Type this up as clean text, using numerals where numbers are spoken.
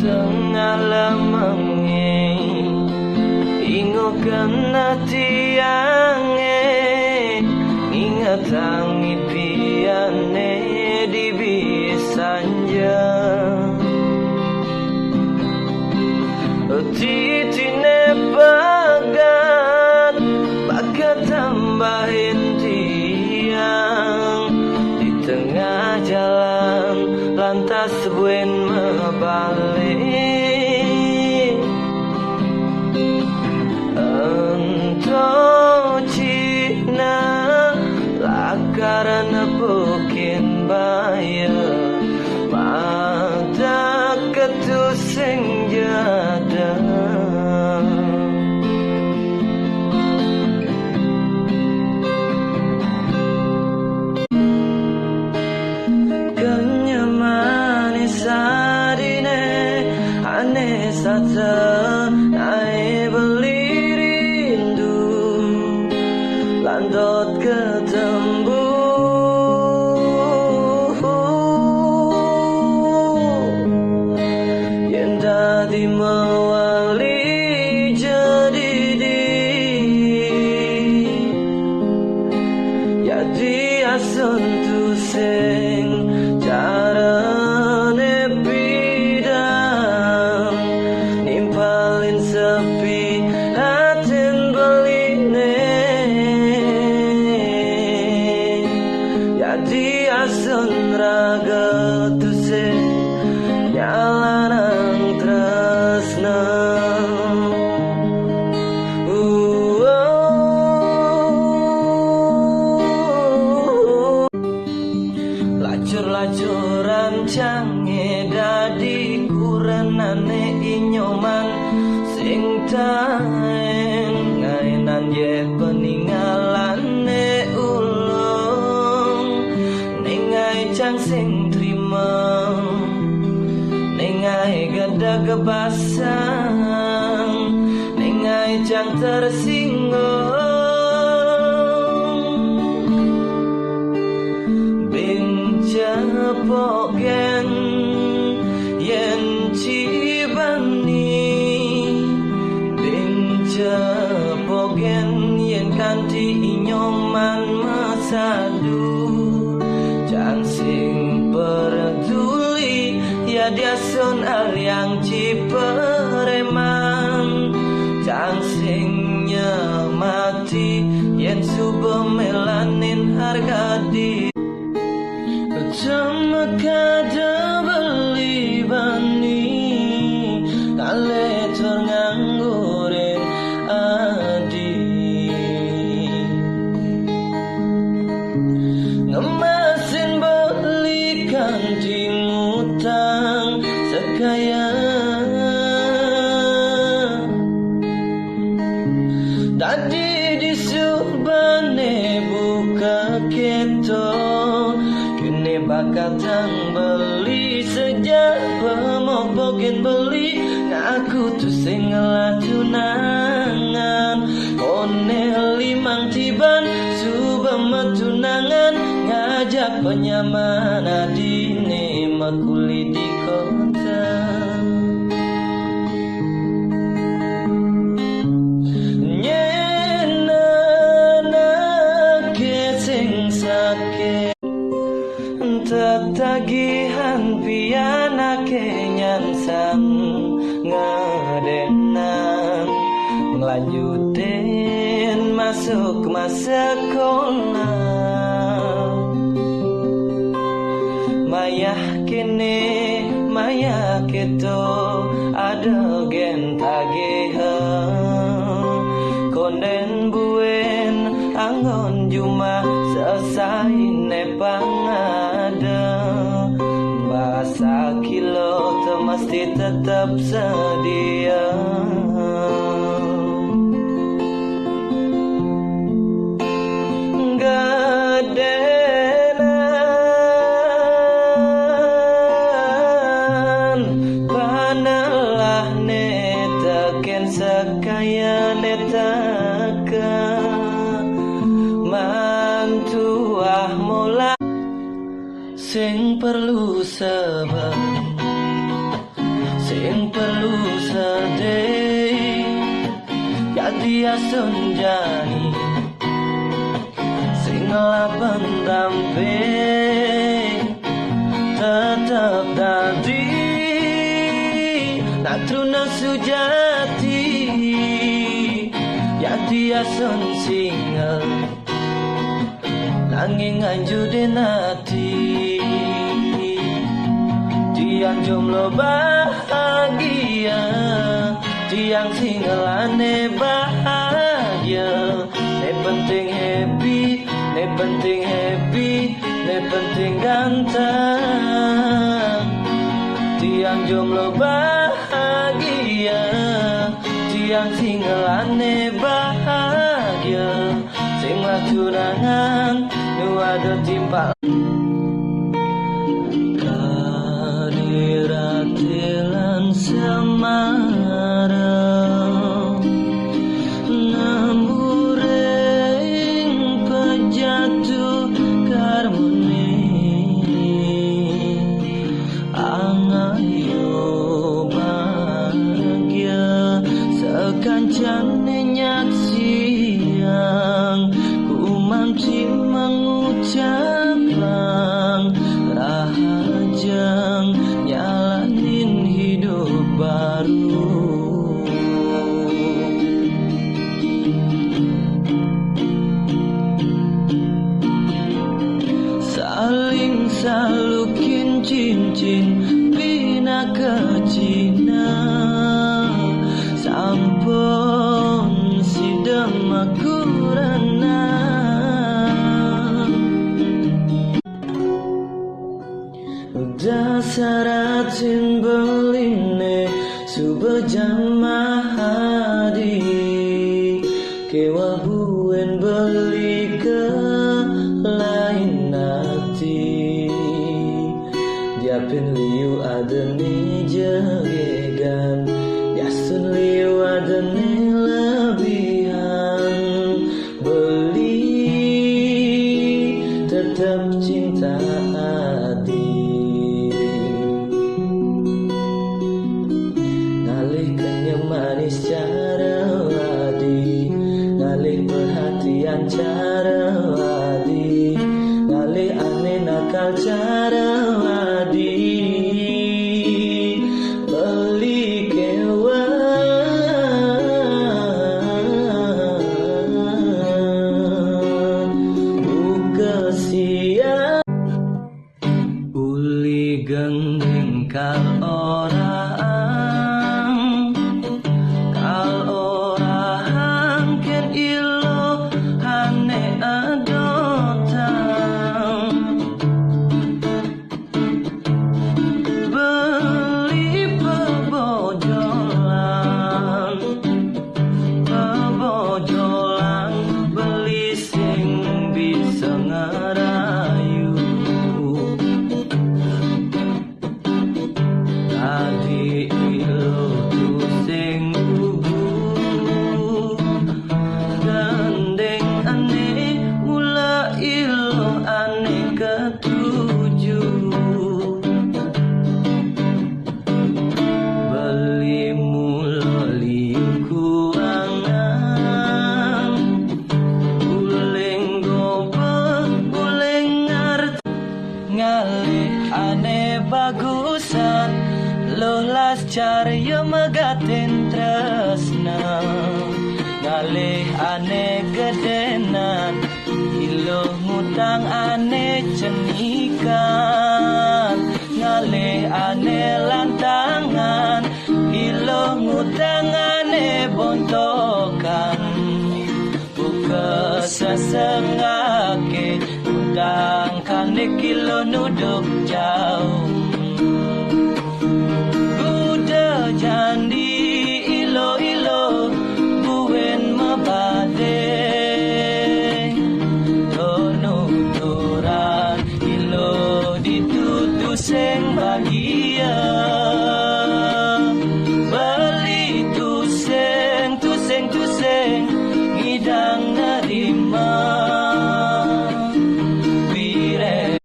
tengah lamange ingo kena tiange ingatangi piane di bisanja titine bagan bakat tambahin tiang di tengah jalan lantas buen mebalik ento cina lakaran bukin bayar mata ketusing jada kenyamanan sadine aneh sata nae beli rindu landot ketembu yang tadi mewali jadi jadi asun tu sing carane bidang nimpalin sepi hatin beline jadi asun raga tu sing nyalanang tresna lacur-lacuran cange dadi kurenane inyoman sing taen ngainan ye peninggalane ulung ningai cang sing trima ningai gada kebasang ningai cang tersinggung pogen yen cibani binca pogen yen kanti inyoman masadu jang sing peduli ya diasun aliang cipereman jang sing nyemati yen subuh melanin harga di sama kada beli bani kale tur nganggurin adi ngemasin belikan di ngutang sekaya tadi disubane buka keto bakatang beli sejak pemobokin beli ngaku tu sing tunangan kone limang tiban subah tunangan ngajak penyaman adine makuli di kota nyenana kesing sakit tetagihan piana kenyan sang ngadenan ngelanjutin masuk masa sekolah mayah kene mayah keto ada gen tagihan konden buen angon juma selesai nepangada bahasa kilo mesti tetap sedia gadenan panalah netaken sekaya netaka mantu sing perlu sabar sing perlu sedih ya dia senjani sing ngelapan tampe tetap tadi natruna sujati ya dia son single nanging anjurin hati tiang jomblo bahagia tiang single aneh bahagia ne penting happy ne penting happy ne penting ganteng tiang jomblo bahagia tiang single aneh bahagia sing lah tunangan nu ada timpal kadiratilan semarang namuring pejatuh karmoni angayo bahagia sekancan nyenyak siang ku mamci mengucap lang rahajang nyalanin hidup baru saling salukin cincin pina ke Cina sampun sidem akurana dasaratin beline subejamah hadi kewa buen beli ke lain hati diapin liu adeni jegegan yasun liu adeni lebihan beli tetap cinta hati ngalih kenyang manis cara wadi ngalih perhatian cara wadi ngalih aneh nakal cara wadi beli kewan buka siang uli gending kal orang ken ilo hane adotang beli pebojolan beli sing bisa ngerayu tadi ilo tu sing gugu gandeng aneh mula ilo aneh ketujuh beli mula liu kuangan uleng gobek uleng ngarti ngalih aneh bagusan lolas caryo megatin tresna ngalih aneh gedenan ilo ngutang aneh cenikan ngalih aneh lantangan ilo ngutang aneh bontokan buka sesengake ngutang kane kilo nuduk jauh